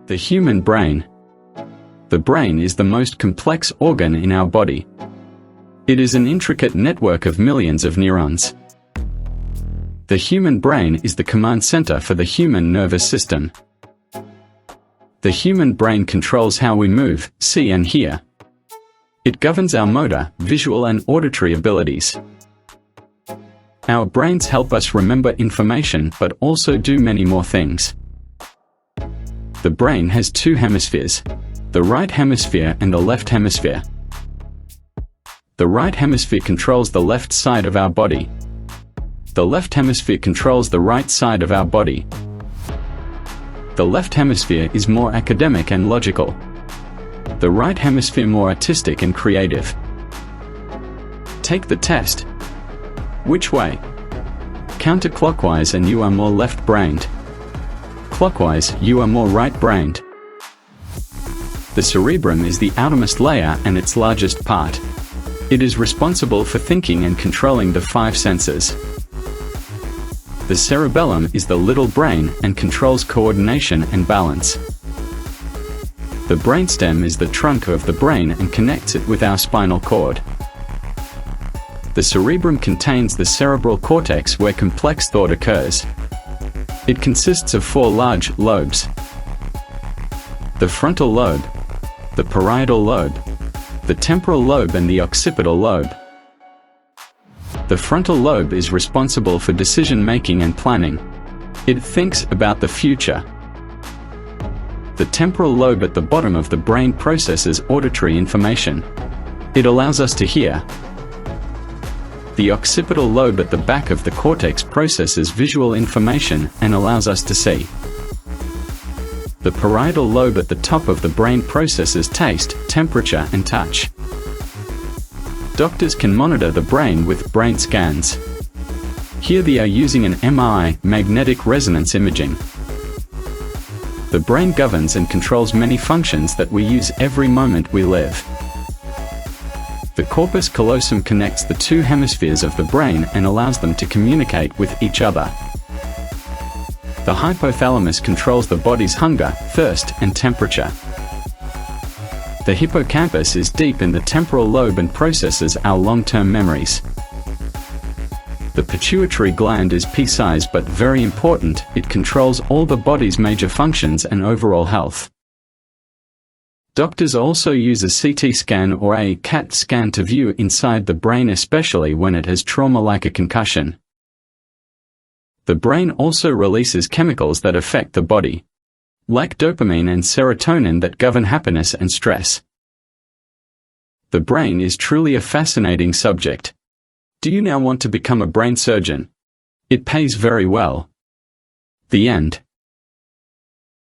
The human brain. The brain is the most complex organ in our body. It is an intricate network of millions of neurons. The human brain is the command center for the human nervous system. The human brain controls how we move, see and hear. It governs our motor, visual and auditory abilities. Our brains help us remember information but also do many more things. The brain has two hemispheres, the right hemisphere and the left hemisphere. The right hemisphere controls the left side of our body. The left hemisphere controls the right side of our body. The left hemisphere is more academic and logical. The right hemisphere more artistic and creative. Take the test. Which way? Counterclockwise and you are more left-brained. Clockwise, you are more right-brained. The cerebrum is the outermost layer and its largest part. It is responsible for thinking and controlling the five senses. The cerebellum is the little brain and controls coordination and balance. The brainstem is the trunk of the brain and connects it with our spinal cord. The cerebrum contains the cerebral cortex where complex thought occurs. It consists of four large lobes: the frontal lobe, the parietal lobe, the temporal lobe and the occipital lobe. The frontal lobe is responsible for decision-making and planning. It thinks about the future. The temporal lobe at the bottom of the brain processes auditory information. It allows us to hear. The occipital lobe at the back of the cortex processes visual information and allows us to see. The parietal lobe at the top of the brain processes taste, temperature and touch. Doctors can monitor the brain with brain scans. Here they are using an MRI, magnetic resonance imaging. The brain governs and controls many functions that we use every moment we live. The corpus callosum connects the two hemispheres of the brain and allows them to communicate with each other. The hypothalamus controls the body's hunger, thirst, and temperature. The hippocampus is deep in the temporal lobe and processes our long-term memories. The pituitary gland is pea-sized but very important. It controls all the body's major functions and overall health. Doctors also use a CT scan or a CAT scan to view inside the brain, especially when it has trauma like a concussion. The brain also releases chemicals that affect the body, like dopamine and serotonin that govern happiness and stress. The brain is truly a fascinating subject. Do you now want to become a brain surgeon? It pays very well. The end.